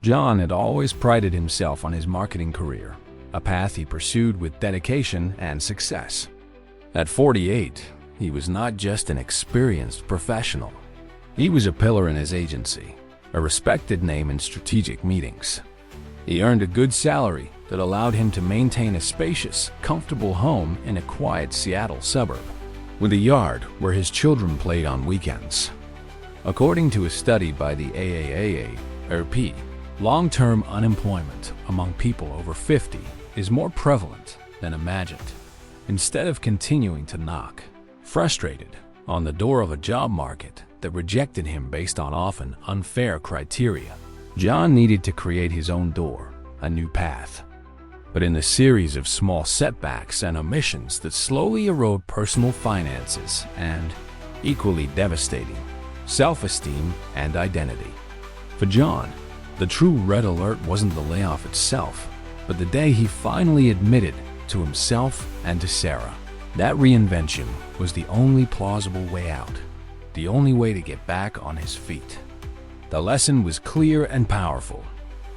John had always prided himself on his marketing career, a path he pursued with dedication and success. At 48, he was not just an experienced professional. He was a pillar in his agency, a respected name in strategic meetings. He earned a good salary that allowed him to maintain a spacious, comfortable home in a quiet Seattle suburb, with a yard where his children played on weekends. According to a study by the AAAA, long-term unemployment among people over 50 is more prevalent than imagined. Instead of continuing to knock, frustrated, on the door of a job market that rejected him based on often unfair criteria, John needed to create his own door, a new path. But in the series of small setbacks and omissions that slowly erode personal finances and, equally devastating, self-esteem and identity. For John, the true red alert wasn't the layoff itself, but the day he finally admitted to himself and to Sarah that reinvention was the only plausible way out, the only way to get back on his feet. The lesson was clear and powerful.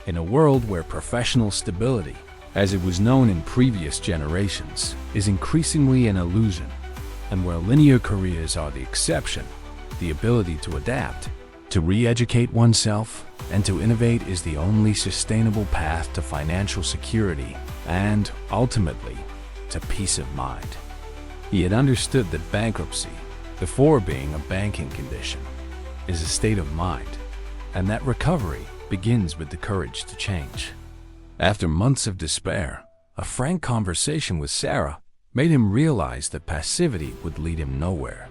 In a world where professional stability, as it was known in previous generations, is increasingly an illusion, and where linear careers are the exception, the ability to adapt, to re-educate oneself, and to innovate is the only sustainable path to financial security and, ultimately, to peace of mind. He had understood that bankruptcy, before being a banking condition, is a state of mind, and that recovery begins with the courage to change. After months of despair, a frank conversation with Sarah made him realize that passivity would lead him nowhere.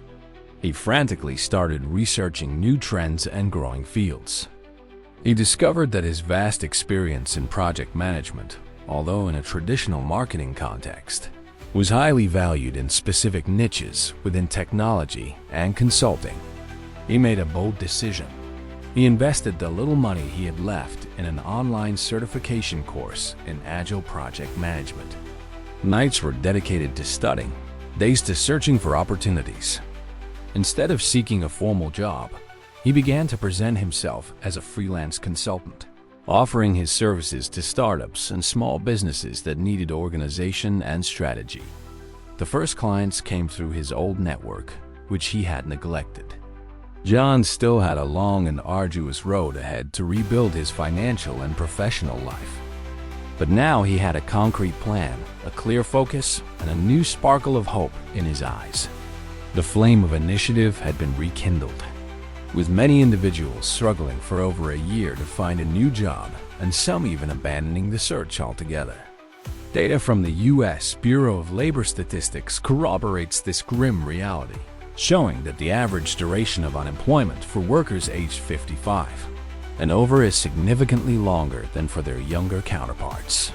He frantically started researching new trends and growing fields. He discovered that his vast experience in project management, although in a traditional marketing context, was highly valued in specific niches within technology and consulting. He made a bold decision. He invested the little money he had left in an online certification course in Agile project management. Nights were dedicated to studying, days to searching for opportunities. Instead of seeking a formal job, he began to present himself as a freelance consultant, offering his services to startups and small businesses that needed organization and strategy. The first clients came through his old network, which he had neglected. John still had a long and arduous road ahead to rebuild his financial and professional life. But now he had a concrete plan, a clear focus, and a new sparkle of hope in his eyes. The flame of initiative had been rekindled, with many individuals struggling for over a year to find a new job, and some even abandoning the search altogether. Data from the U.S. Bureau of Labor Statistics corroborates this grim reality, showing that the average duration of unemployment for workers aged 55 and over is significantly longer than for their younger counterparts.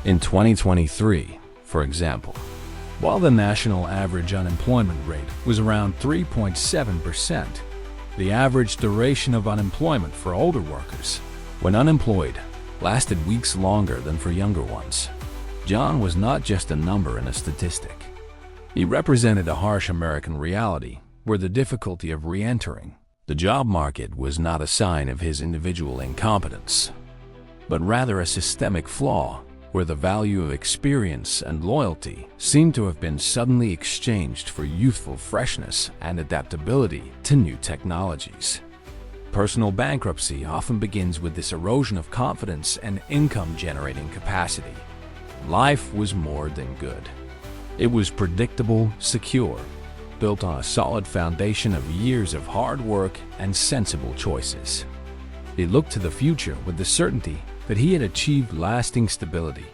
In 2023, for example, while the national average unemployment rate was around 3.7%, the average duration of unemployment for older workers, when unemployed, lasted weeks longer than for younger ones. John was not just a number in a statistic. He represented a harsh American reality where the difficulty of re-entering the job market was not a sign of his individual incompetence, but rather a systemic flaw where the value of experience and loyalty seemed to have been suddenly exchanged for youthful freshness and adaptability to new technologies. Personal bankruptcy often begins with this erosion of confidence and income-generating capacity. Life was more than good. It was predictable, secure, built on a solid foundation of years of hard work and sensible choices. He looked to the future with the certainty that he had achieved lasting stability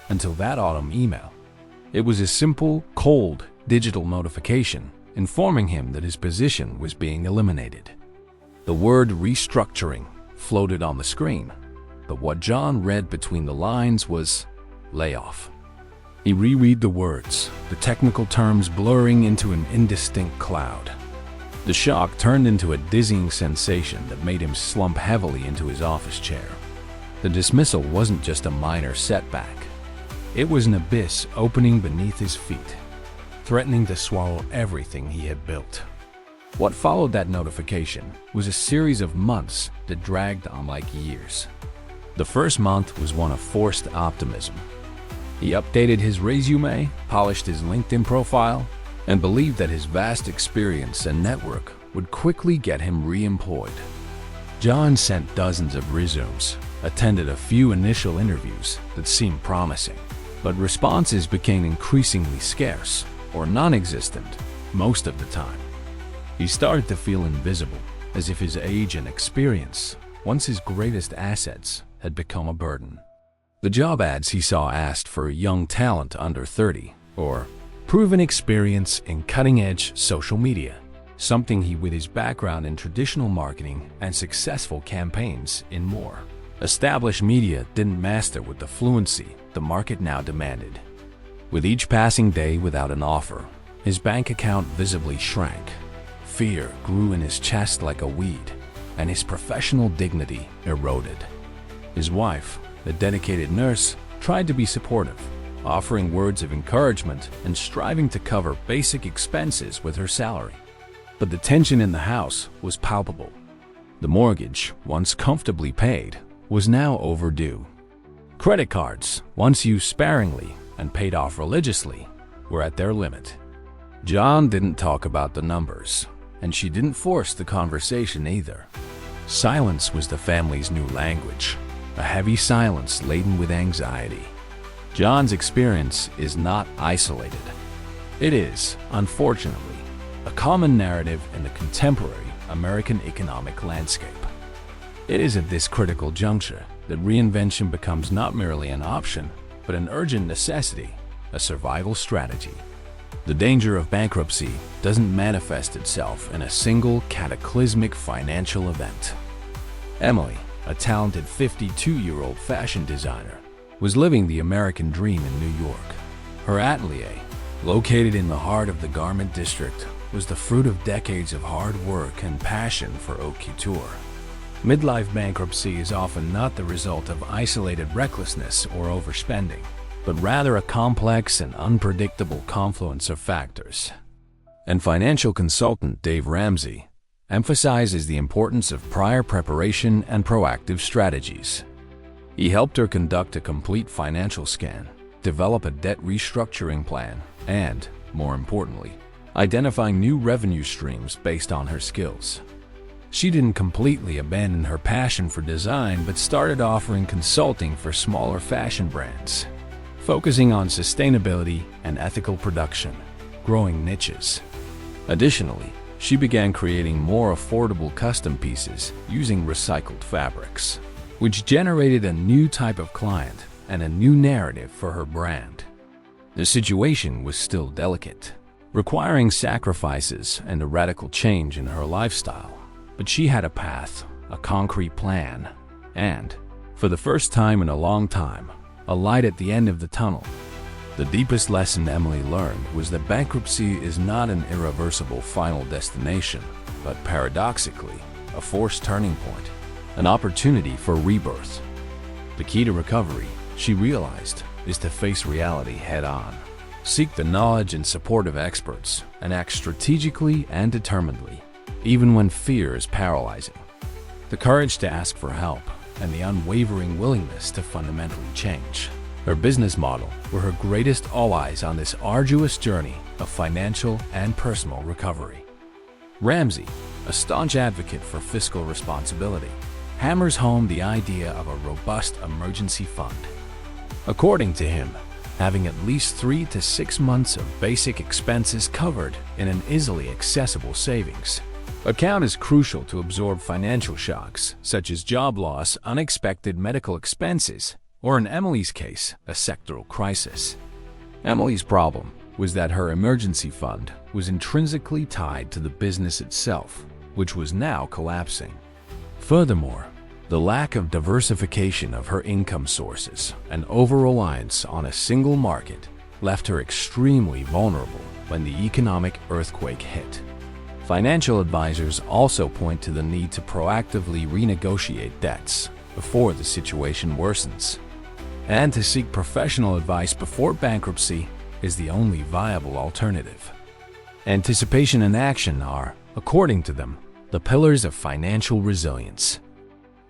until that autumn email. It was a simple, cold, digital notification informing him that his position was being eliminated. The word restructuring floated on the screen, but what John read between the lines was layoff. He reread the words, the technical terms blurring into an indistinct cloud. The shock turned into a dizzying sensation that made him slump heavily into his office chair. The dismissal wasn't just a minor setback. It was an abyss opening beneath his feet, threatening to swallow everything he had built. What followed that notification was a series of months that dragged on like years. The first month was one of forced optimism. He updated his resume, polished his LinkedIn profile, and believed that his vast experience and network would quickly get him re-employed. John sent dozens of resumes, attended a few initial interviews that seemed promising, but responses became increasingly scarce or non-existent most of the time. He started to feel invisible, as if his age and experience, once his greatest assets, had become a burden. The job ads he saw asked for young talent under 30 or proven experience in cutting-edge social media, something he, with his background in traditional marketing and successful campaigns in more established media, didn't master with the fluency the market now demanded. With each passing day without an offer, his bank account visibly shrank. Fear grew in his chest like a weed, and his professional dignity eroded. His wife, a dedicated nurse, tried to be supportive, offering words of encouragement and striving to cover basic expenses with her salary. But the tension in the house was palpable. The mortgage, once comfortably paid, was now overdue. Credit cards, once used sparingly and paid off religiously, were at their limit. John didn't talk about the numbers, and she didn't force the conversation either. Silence was the family's new language, a heavy silence laden with anxiety. John's experience is not isolated. It is, unfortunately, a common narrative in the contemporary American economic landscape. It is at this critical juncture that reinvention becomes not merely an option, but an urgent necessity, a survival strategy. The danger of bankruptcy doesn't manifest itself in a single cataclysmic financial event. Emily, a talented 52-year-old fashion designer, was living the American dream in New York. Her atelier, located in the heart of the garment district, was the fruit of decades of hard work and passion for haute couture. Midlife bankruptcy is often not the result of isolated recklessness or overspending, but rather a complex and unpredictable confluence of factors. And financial consultant Dave Ramsey emphasizes the importance of prior preparation and proactive strategies. He helped her conduct a complete financial scan, develop a debt restructuring plan, and, more importantly, identifying new revenue streams based on her skills. She didn't completely abandon her passion for design, but started offering consulting for smaller fashion brands, focusing on sustainability and ethical production, growing niches. Additionally, she began creating more affordable custom pieces using recycled fabrics, which generated a new type of client and a new narrative for her brand. The situation was still delicate, requiring sacrifices and a radical change in her lifestyle. But she had a path, a concrete plan, and, for the first time in a long time, a light at the end of the tunnel. The deepest lesson Emily learned was that bankruptcy is not an irreversible final destination, but paradoxically, a forced turning point, an opportunity for rebirth. The key to recovery, she realized, is to face reality head-on, seek the knowledge and support of experts, and act strategically and determinedly, even when fear is paralyzing. The courage to ask for help and the unwavering willingness to fundamentally change. Her business model were her greatest allies on this arduous journey of financial and personal recovery. Ramsey, a staunch advocate for fiscal responsibility, hammers home the idea of a robust emergency fund. According to him, having at least 3 to 6 months of basic expenses covered in an easily accessible savings account is crucial to absorb financial shocks such as job loss, unexpected medical expenses, or in Emily's case, a sectoral crisis. Emily's problem was that her emergency fund was intrinsically tied to the business itself, which was now collapsing. Furthermore, the lack of diversification of her income sources and over-reliance on a single market left her extremely vulnerable when the economic earthquake hit. Financial advisors also point to the need to proactively renegotiate debts before the situation worsens. And to seek professional advice before bankruptcy is the only viable alternative. Anticipation and action are, according to them, the pillars of financial resilience.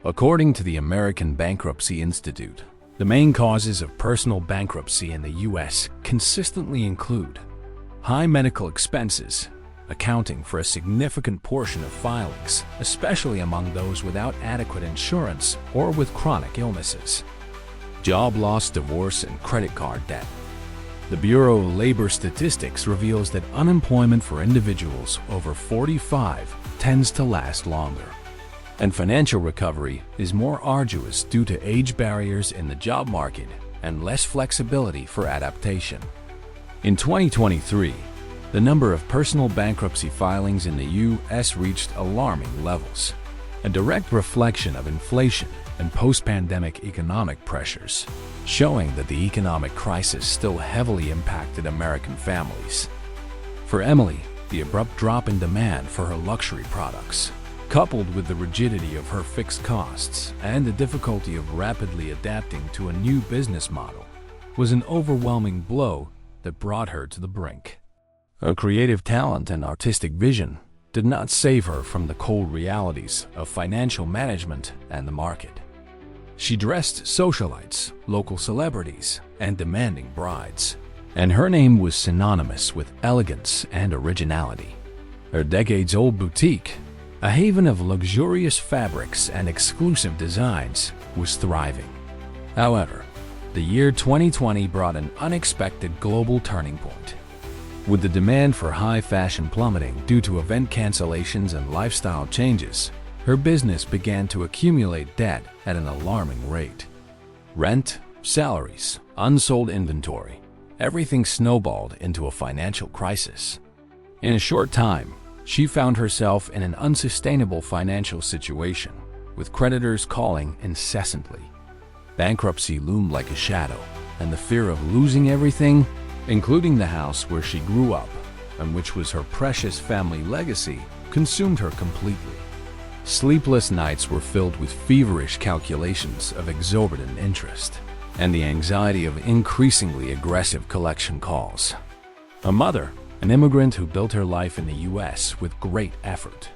According to the American Bankruptcy Institute, the main causes of personal bankruptcy in the U.S. consistently include high medical expenses, accounting for a significant portion of filings, especially among those without adequate insurance or with chronic illnesses, job loss, divorce, and credit card debt. The Bureau of Labor Statistics reveals that unemployment for individuals over 45 tends to last longer, and financial recovery is more arduous due to age barriers in the job market and less flexibility for adaptation. In 2023, the number of personal bankruptcy filings in the U.S. reached alarming levels, a direct reflection of inflation and post-pandemic economic pressures, showing that the economic crisis still heavily impacted American families. For Emily, the abrupt drop in demand for her luxury products, coupled with the rigidity of her fixed costs and the difficulty of rapidly adapting to a new business model, was an overwhelming blow that brought her to the brink. Her creative talent and artistic vision did not save her from the cold realities of financial management and the market. She dressed socialites, local celebrities, and demanding brides, and her name was synonymous with elegance and originality. Her decades-old boutique, a haven of luxurious fabrics and exclusive designs, was thriving. However, the year 2020 brought an unexpected global turning point. With the demand for high fashion plummeting due to event cancellations and lifestyle changes, her business began to accumulate debt at an alarming rate. Rent, salaries, unsold inventory, everything snowballed into a financial crisis. In a short time, she found herself in an unsustainable financial situation, with creditors calling incessantly. Bankruptcy loomed like a shadow, and the fear of losing everything, including the house where she grew up and which was her precious family legacy, consumed her completely. Sleepless nights were filled with feverish calculations of exorbitant interest and the anxiety of increasingly aggressive collection calls. A mother, an immigrant who built her life in the U.S. with great effort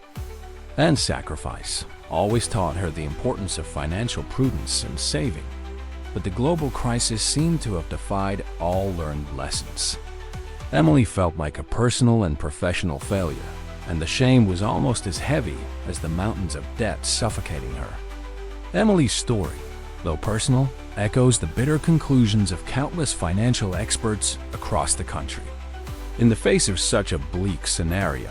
and sacrifice, always taught her the importance of financial prudence and saving. But the global crisis seemed to have defied all learned lessons. Emily felt like a personal and professional failure, and the shame was almost as heavy as the mountains of debt suffocating her. Emily's story, though personal, echoes the bitter conclusions of countless financial experts across the country. In the face of such a bleak scenario,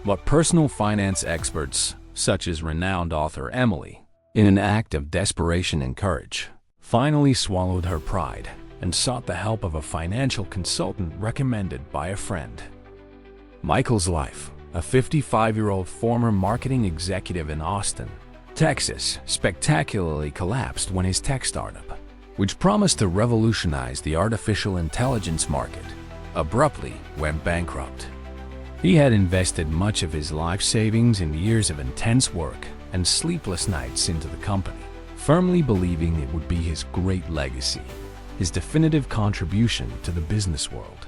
what personal finance experts, such as renowned author Emily, in an act of desperation and courage, finally swallowed her pride and sought the help of a financial consultant recommended by a friend. Michael's life, a 55-year-old former marketing executive in Austin, Texas, spectacularly collapsed when his tech startup, which promised to revolutionize the artificial intelligence market, abruptly went bankrupt. He had invested much of his life savings in years of intense work and sleepless nights into the company, firmly believing it would be his great legacy, his definitive contribution to the business world.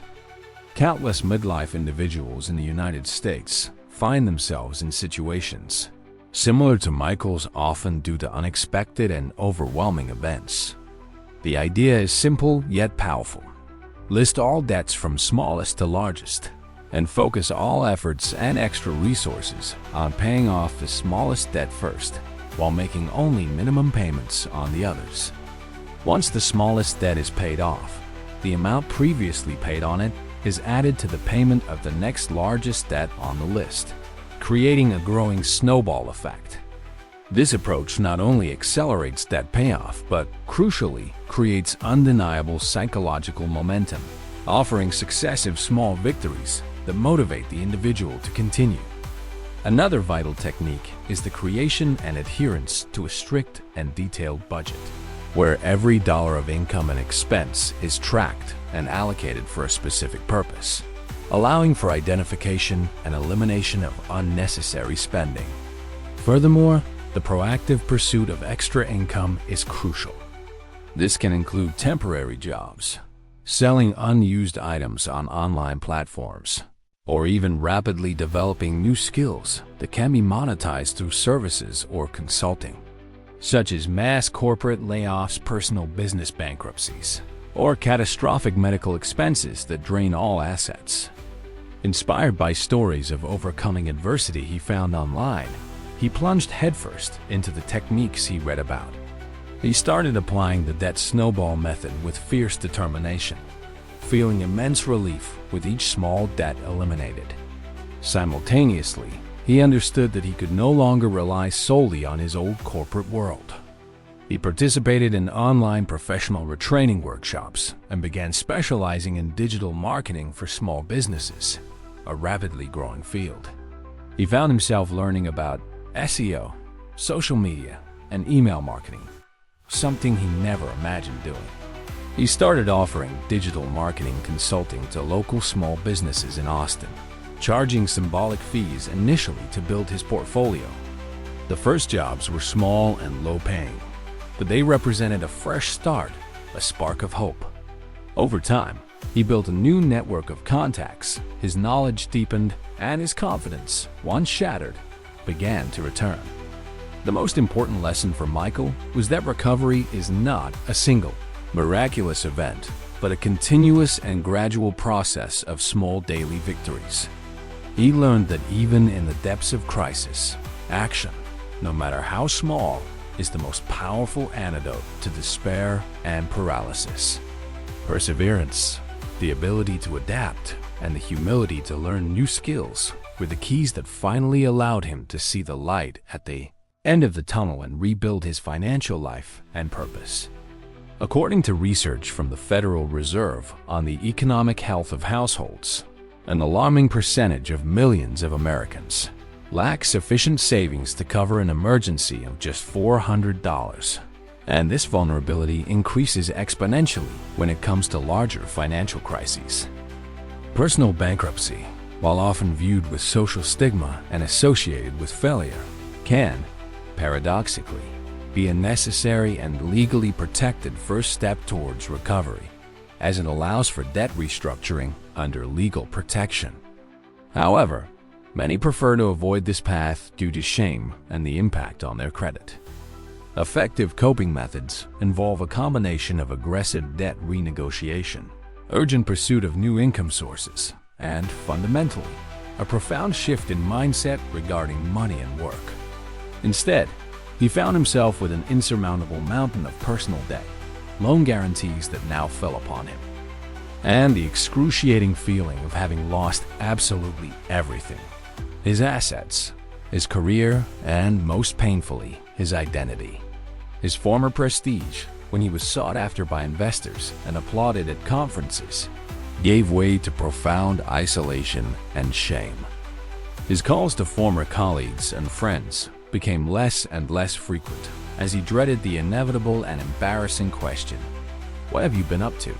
Countless midlife individuals in the United States find themselves in situations similar to Michael's, often due to unexpected and overwhelming events. The idea is simple yet powerful. List all debts from smallest to largest, and focus all efforts and extra resources on paying off the smallest debt first, while making only minimum payments on the others. Once the smallest debt is paid off, the amount previously paid on it is added to the payment of the next largest debt on the list, creating a growing snowball effect. This approach not only accelerates debt payoff, but crucially creates undeniable psychological momentum, offering successive small victories that motivate the individual to continue. Another vital technique is the creation and adherence to a strict and detailed budget, where every dollar of income and expense is tracked and allocated for a specific purpose, allowing for identification and elimination of unnecessary spending. Furthermore, the proactive pursuit of extra income is crucial. This can include temporary jobs, selling unused items on online platforms, or even rapidly developing new skills that can be monetized through services or consulting. such as mass corporate layoffs, personal business bankruptcies, or catastrophic medical expenses that drain all assets. Inspired by stories of overcoming adversity he found online, he plunged headfirst into the techniques he read about. He started applying the debt snowball method with fierce determination, feeling immense relief with each small debt eliminated. Simultaneously, he understood that he could no longer rely solely on his old corporate world. He participated in online professional retraining workshops and began specializing in digital marketing for small businesses, a rapidly growing field. He found himself learning about SEO, social media, and email marketing, something he never imagined doing. He started offering digital marketing consulting to local small businesses in Austin, charging symbolic fees initially to build his portfolio. The first jobs were small and low-paying, but they represented a fresh start, a spark of hope. Over time, he built a new network of contacts, his knowledge deepened, and his confidence, once shattered, began to return. The most important lesson for Michael was that recovery is not a single, miraculous event, but a continuous and gradual process of small daily victories. He learned that even in the depths of crisis, action, no matter how small, is the most powerful antidote to despair and paralysis. Perseverance, the ability to adapt, and the humility to learn new skills were the keys that finally allowed him to see the light at the end of the tunnel and rebuild his financial life and purpose. According to research from the Federal Reserve on the economic health of households, an alarming percentage of millions of Americans lack sufficient savings to cover an emergency of just $400. And this vulnerability increases exponentially when it comes to larger financial crises. Personal bankruptcy, while often viewed with social stigma and associated with failure, can, paradoxically, be a necessary and legally protected first step towards recovery, as it allows for debt restructuring under legal protection. However, many prefer to avoid this path due to shame and the impact on their credit. Effective coping methods involve a combination of aggressive debt renegotiation, urgent pursuit of new income sources, and, fundamentally, a profound shift in mindset regarding money and work. Instead, he found himself with an insurmountable mountain of personal debt, loan guarantees that now fell upon him, and the excruciating feeling of having lost absolutely everything: his assets, his career, and, most painfully, his identity. His former prestige, when he was sought after by investors and applauded at conferences, gave way to profound isolation and shame. His calls to former colleagues and friends became less and less frequent as he dreaded the inevitable and embarrassing question, "What have you been up to?"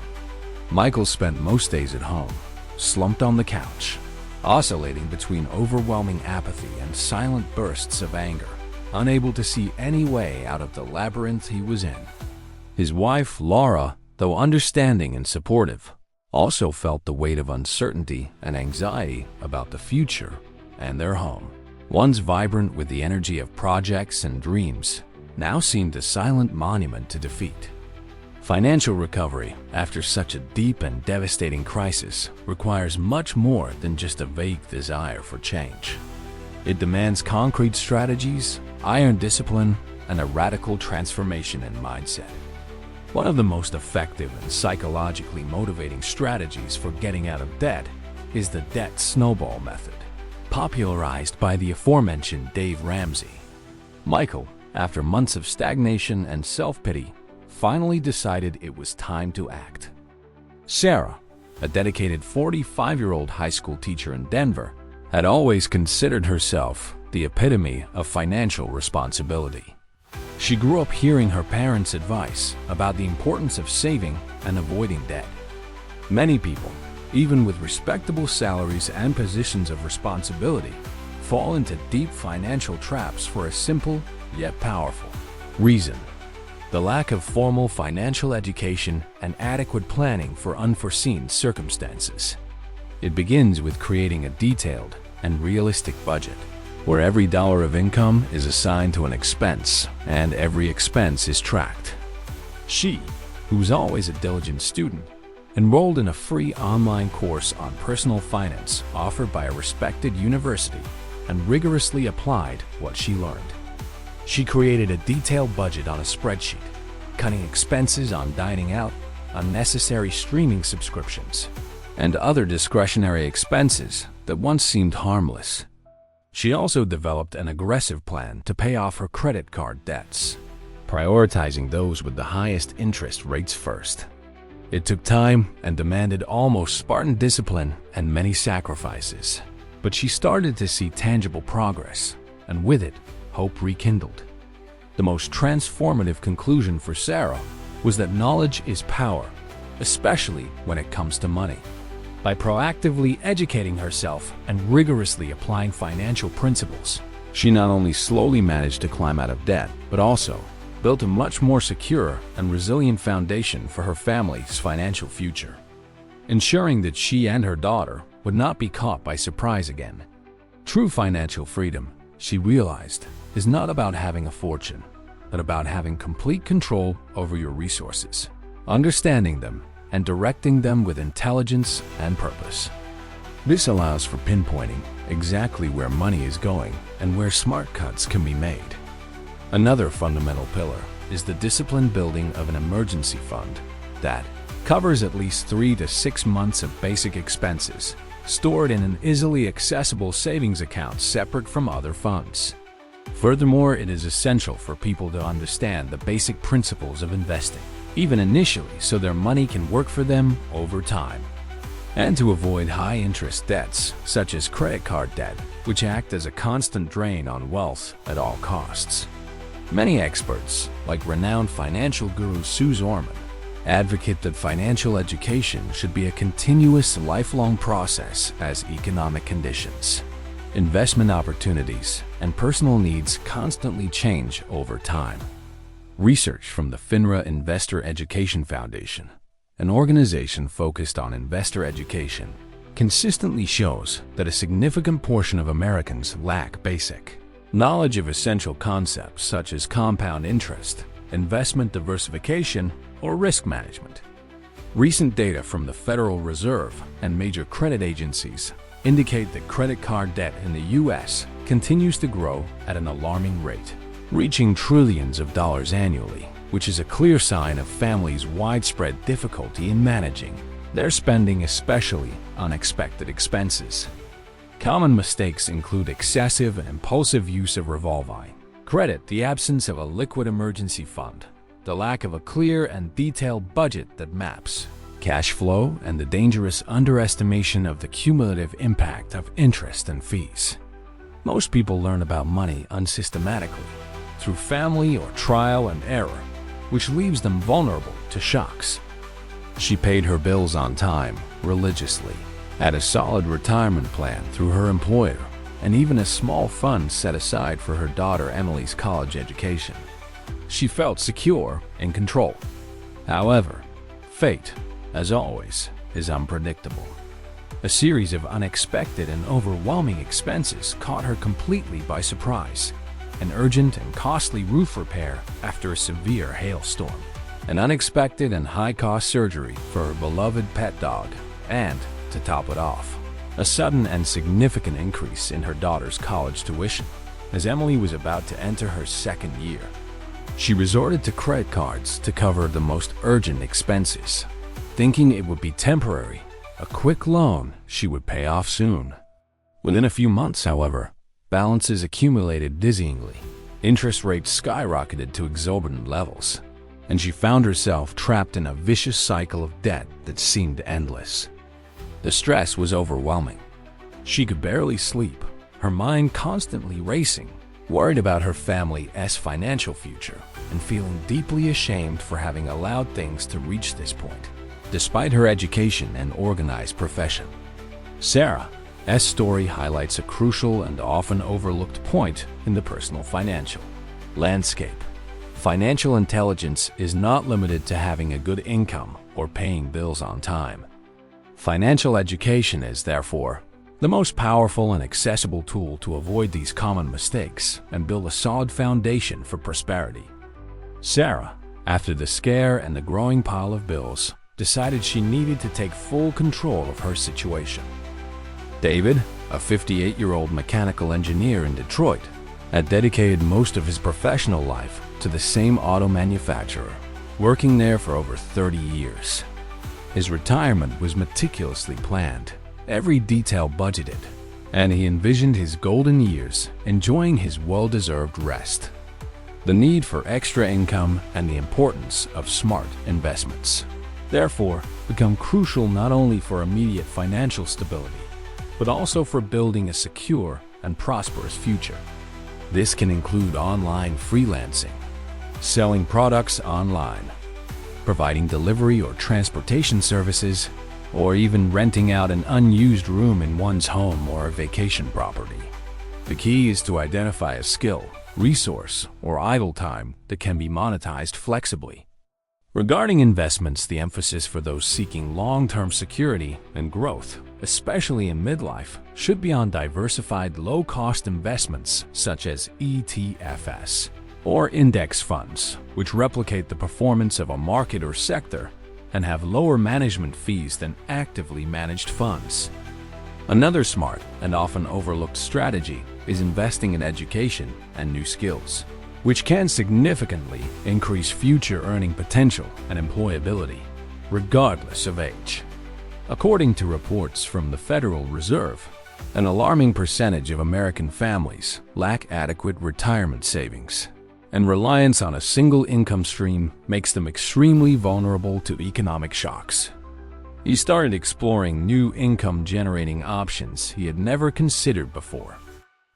Michael spent most days at home, slumped on the couch, oscillating between overwhelming apathy and silent bursts of anger, unable to see any way out of the labyrinth he was in. His wife, Laura, though understanding and supportive, also felt the weight of uncertainty and anxiety about the future and their home. Once vibrant with the energy of projects and dreams, now seemed a silent monument to defeat. Financial recovery after such a deep and devastating crisis requires much more than just a vague desire for change. It demands concrete strategies, iron discipline, and a radical transformation in mindset. One of the most effective and psychologically motivating strategies for getting out of debt is the debt snowball method, popularized by the aforementioned Dave Ramsey. Michael, after months of stagnation and self-pity, finally decided it was time to act. Sarah, a dedicated 45-year-old high school teacher in Denver, had always considered herself the epitome of financial responsibility. She grew up hearing her parents' advice about the importance of saving and avoiding debt. Many people, even with respectable salaries and positions of responsibility, fall into deep financial traps for a simple yet powerful reason: the lack of formal financial education and adequate planning for unforeseen circumstances. It begins with creating a detailed and realistic budget, where every dollar of income is assigned to an expense and every expense is tracked. She, who was always a diligent student, enrolled in a free online course on personal finance offered by a respected university and rigorously applied what she learned. She created a detailed budget on a spreadsheet, cutting expenses on dining out, unnecessary streaming subscriptions, and other discretionary expenses that once seemed harmless. She also developed an aggressive plan to pay off her credit card debts, prioritizing those with the highest interest rates first. It took time and demanded almost Spartan discipline and many sacrifices, but she started to see tangible progress, and with it, hope rekindled. The most transformative conclusion for Sarah was that knowledge is power, especially when it comes to money. By proactively educating herself and rigorously applying financial principles, she not only slowly managed to climb out of debt, but also built a much more secure and resilient foundation for her family's financial future, ensuring that she and her daughter would not be caught by surprise again. True financial freedom, she realized, is not about having a fortune, but about having complete control over your resources, understanding them, and directing them with intelligence and purpose. This allows for pinpointing exactly where money is going and where smart cuts can be made. Another fundamental pillar is the disciplined building of an emergency fund that covers at least 3 to 6 months of basic expenses, stored in an easily accessible savings account separate from other funds. Furthermore, it is essential for people to understand the basic principles of investing, even initially, so their money can work for them over time, and to avoid high-interest debts such as credit card debt, which act as a constant drain on wealth at all costs. Many experts, like renowned financial guru Suze Orman, advocate that financial education should be a continuous, lifelong process as economic conditions, investment opportunities, and personal needs constantly change over time. Research from the FINRA Investor Education Foundation, an organization focused on investor education, consistently shows that a significant portion of Americans lack basic knowledge of essential concepts such as compound interest, investment diversification, or risk management. Recent data from the Federal Reserve and major credit agencies indicate that credit card debt in the U.S. continues to grow at an alarming rate, reaching trillions of dollars annually, which is a clear sign of families' widespread difficulty in managing their spending, especially unexpected expenses. Common mistakes include excessive and impulsive use of revolving credit, the absence of a liquid emergency fund, the lack of a clear and detailed budget that maps cash flow, and the dangerous underestimation of the cumulative impact of interest and fees. Most people learn about money unsystematically, through family or trial and error, which leaves them vulnerable to shocks. She paid her bills on time, religiously, had a solid retirement plan through her employer, and even a small fund set aside for her daughter Emily's college education. She felt secure in control. However, fate, as always, is unpredictable. A series of unexpected and overwhelming expenses caught her completely by surprise. An urgent and costly roof repair after a severe hailstorm, an unexpected and high-cost surgery for her beloved pet dog, and, to top it off, a sudden and significant increase in her daughter's college tuition, as Emily was about to enter her second year. She resorted to credit cards to cover the most urgent expenses, thinking it would be temporary, a quick loan she would pay off soon. Within a few months, however, balances accumulated dizzyingly, interest rates skyrocketed to exorbitant levels, and she found herself trapped in a vicious cycle of debt that seemed endless. The stress was overwhelming. She could barely sleep, her mind constantly racing, worried about her family's financial future, and feeling deeply ashamed for having allowed things to reach this point, despite her education and organized profession. Sarah's story highlights a crucial and often overlooked point in the personal financial landscape. Financial intelligence is not limited to having a good income or paying bills on time. Financial education is, therefore, the most powerful and accessible tool to avoid these common mistakes and build a solid foundation for prosperity. Sarah, after the scare and the growing pile of bills, decided she needed to take full control of her situation. David, a 58-year-old mechanical engineer in Detroit, had dedicated most of his professional life to the same auto manufacturer, working there for over 30 years. His retirement was meticulously planned, every detail budgeted, and he envisioned his golden years enjoying his well-deserved rest. The need for extra income and the importance of smart investments, therefore, become crucial not only for immediate financial stability, but also for building a secure and prosperous future. This can include online freelancing, selling products online, providing delivery or transportation services, or even renting out an unused room in one's home or a vacation property. The key is to identify a skill, resource, or idle time that can be monetized flexibly. Regarding investments, the emphasis for those seeking long-term security and growth, especially in midlife, should be on diversified low-cost investments such as ETFs or index funds, which replicate the performance of a market or sector and have lower management fees than actively managed funds. Another smart and often overlooked strategy is investing in education and new skills, which can significantly increase future earning potential and employability, regardless of age. According to reports from the Federal Reserve, an alarming percentage of American families lack adequate retirement savings, and reliance on a single income stream makes them extremely vulnerable to economic shocks. He started exploring new income-generating options he had never considered before.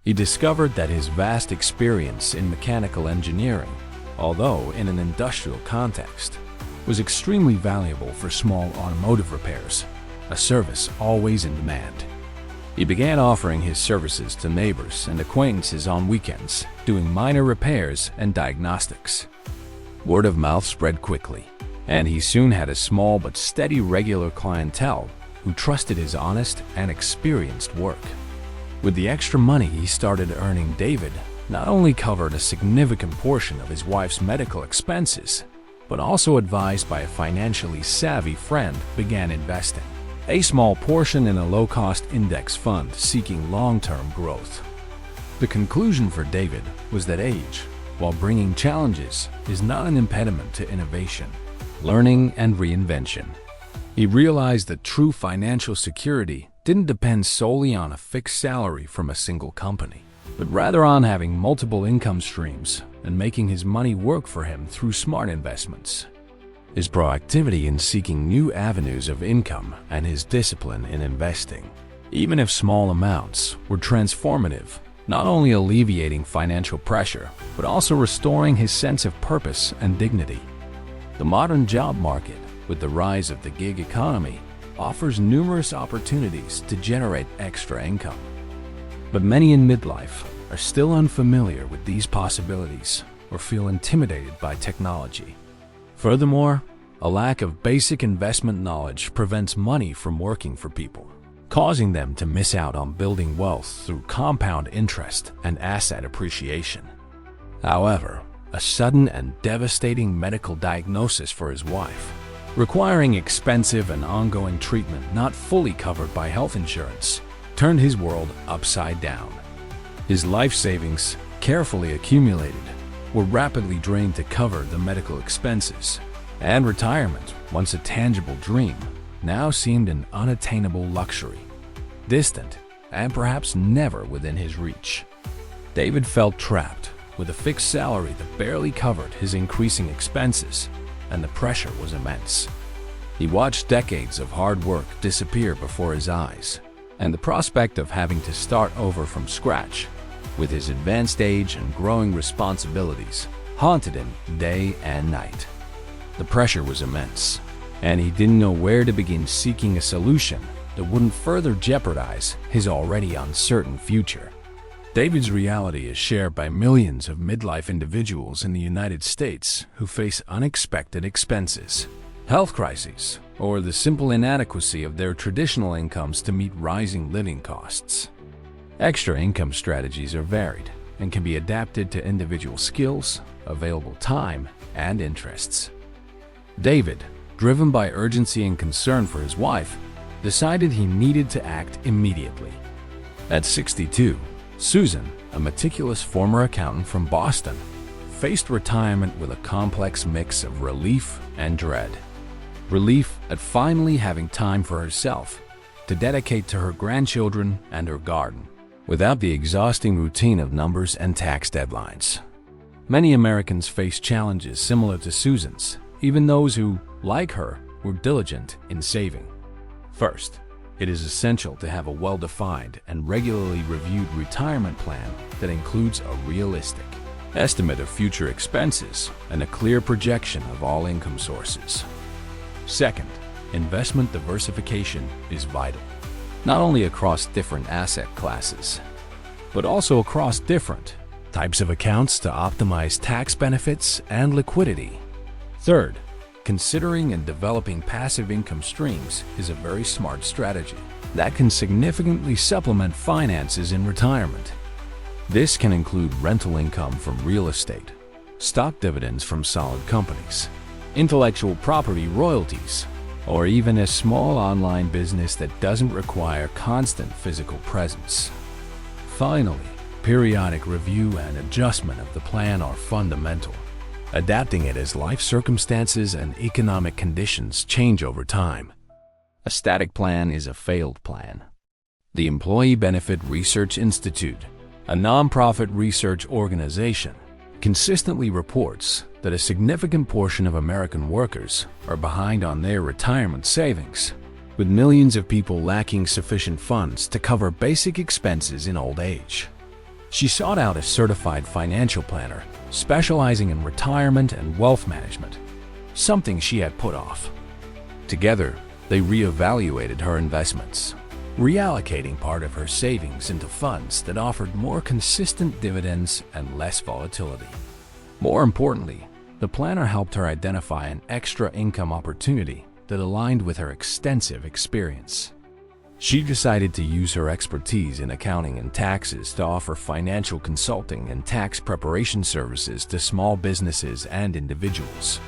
He discovered that his vast experience in mechanical engineering, although in an industrial context, was extremely valuable for small automotive repairs, a service always in demand. He began offering his services to neighbors and acquaintances on weekends, doing minor repairs and diagnostics. Word of mouth spread quickly, and he soon had a small but steady regular clientele who trusted his honest and experienced work. With the extra money he started earning, David not only covered a significant portion of his wife's medical expenses, but also, advised by a financially savvy friend, began investing a small portion in a low-cost index fund seeking long-term growth. The conclusion for David was that age, while bringing challenges, is not an impediment to innovation, learning, and reinvention. He realized that true financial security didn't depend solely on a fixed salary from a single company, but rather on having multiple income streams and making his money work for him through smart investments. His proactivity in seeking new avenues of income and his discipline in investing, even if small amounts, were transformative, not only alleviating financial pressure, but also restoring his sense of purpose and dignity. The modern job market, with the rise of the gig economy, offers numerous opportunities to generate extra income. But many in midlife are still unfamiliar with these possibilities or feel intimidated by technology. Furthermore, a lack of basic investment knowledge prevents money from working for people, causing them to miss out on building wealth through compound interest and asset appreciation. However, a sudden and devastating medical diagnosis for his wife, requiring expensive and ongoing treatment not fully covered by health insurance, turned his world upside down. His life savings, carefully accumulated, were rapidly drained to cover the medical expenses, and retirement, once a tangible dream, now seemed an unattainable luxury, distant and perhaps never within his reach. David felt trapped with a fixed salary that barely covered his increasing expenses, and the pressure was immense. He watched decades of hard work disappear before his eyes, and the prospect of having to start over from scratch, with his advanced age and growing responsibilities, haunted him day and night. The pressure was immense, and he didn't know where to begin seeking a solution that wouldn't further jeopardize his already uncertain future. David's reality is shared by millions of midlife individuals in the United States who face unexpected expenses, health crises, or the simple inadequacy of their traditional incomes to meet rising living costs. Extra income strategies are varied and can be adapted to individual skills, available time, and interests. David, driven by urgency and concern for his wife, decided he needed to act immediately. At 62, Susan, a meticulous former accountant from Boston, faced retirement with a complex mix of relief and dread. Relief at finally having time for herself, to dedicate to her grandchildren and her garden, without the exhausting routine of numbers and tax deadlines. Many Americans face challenges similar to Susan's, even those who, like her, were diligent in saving. First, it is essential to have a well-defined and regularly reviewed retirement plan that includes a realistic estimate of future expenses and a clear projection of all income sources. Second, investment diversification is vital, not only across different asset classes, but also across different types of accounts to optimize tax benefits and liquidity. Third, considering and developing passive income streams is a very smart strategy that can significantly supplement finances in retirement. This can include rental income from real estate, stock dividends from solid companies, intellectual property royalties, or even a small online business that doesn't require constant physical presence. Finally, periodic review and adjustment of the plan are fundamental, adapting it as life circumstances and economic conditions change over time. A static plan is a failed plan. The Employee Benefit Research Institute, a nonprofit research organization, consistently reports that a significant portion of American workers are behind on their retirement savings, with millions of people lacking sufficient funds to cover basic expenses in old age. She sought out a certified financial planner specializing in retirement and wealth management, something she had put off. Together, they reevaluated her investments, reallocating part of her savings into funds that offered more consistent dividends and less volatility. More importantly, the planner helped her identify an extra income opportunity that aligned with her extensive experience. She decided to use her expertise in accounting and taxes to offer financial consulting and tax preparation services to small businesses and individuals,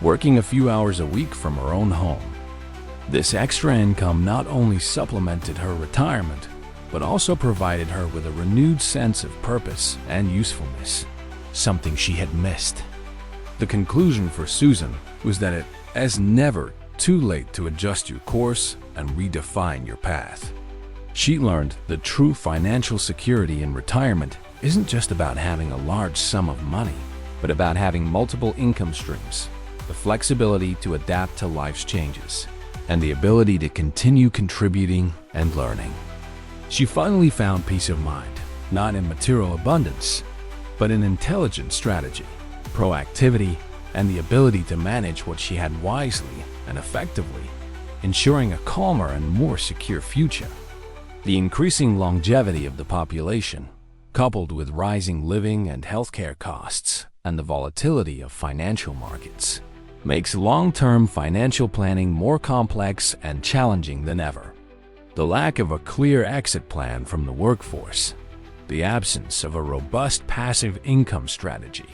working a few hours a week from her own home. This extra income not only supplemented her retirement, but also provided her with a renewed sense of purpose and usefulness, something she had missed. The conclusion for Susan was that it is never too late to adjust your course and redefine your path. She learned that true financial security in retirement isn't just about having a large sum of money, but about having multiple income streams, the flexibility to adapt to life's changes, and the ability to continue contributing and learning. She finally found peace of mind, not in material abundance, but in intelligent strategy, proactivity, and the ability to manage what she had wisely and effectively, ensuring a calmer and more secure future. The increasing longevity of the population, coupled with rising living and healthcare costs and the volatility of financial markets, makes long-term financial planning more complex and challenging than ever. The lack of a clear exit plan from the workforce, the absence of a robust passive income strategy,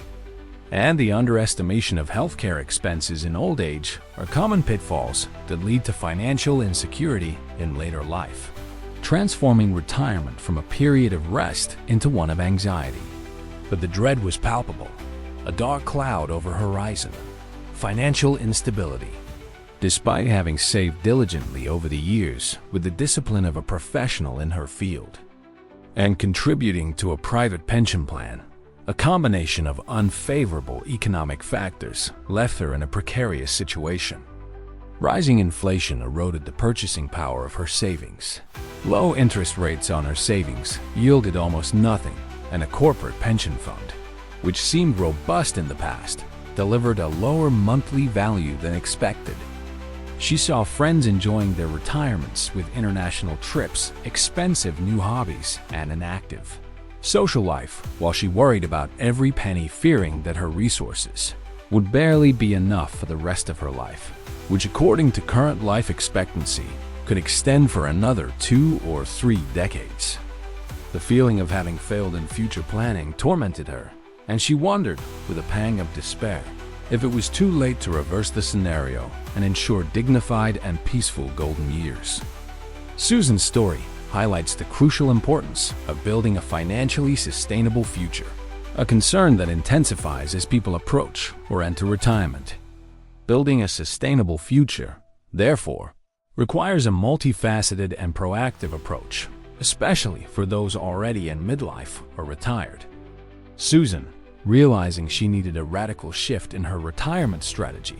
and the underestimation of healthcare expenses in old age are common pitfalls that lead to financial insecurity in later life, transforming retirement from a period of rest into one of anxiety. But the dread was palpable, a dark cloud over her horizon: financial instability. Despite having saved diligently over the years with the discipline of a professional in her field and contributing to a private pension plan, a combination of unfavorable economic factors left her in a precarious situation. Rising inflation eroded the purchasing power of her savings. Low interest rates on her savings yielded almost nothing, and a corporate pension fund, which seemed robust in the past, delivered a lower monthly value than expected. She saw friends enjoying their retirements with international trips, expensive new hobbies, and an active social life, while she worried about every penny, fearing that her resources would barely be enough for the rest of her life. which according to current life expectancy could extend for another 2 or 3 decades. The feeling of having failed in future planning tormented her, and she wondered, with a pang of despair, if it was too late to reverse the scenario and ensure dignified and peaceful golden years. Susan's story highlights the crucial importance of building a financially sustainable future, a concern that intensifies as people approach or enter retirement. Building a sustainable future, therefore, requires a multifaceted and proactive approach, especially for those already in midlife or retired. Susan, realizing she needed a radical shift in her retirement strategy,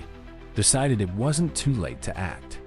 decided it wasn't too late to act.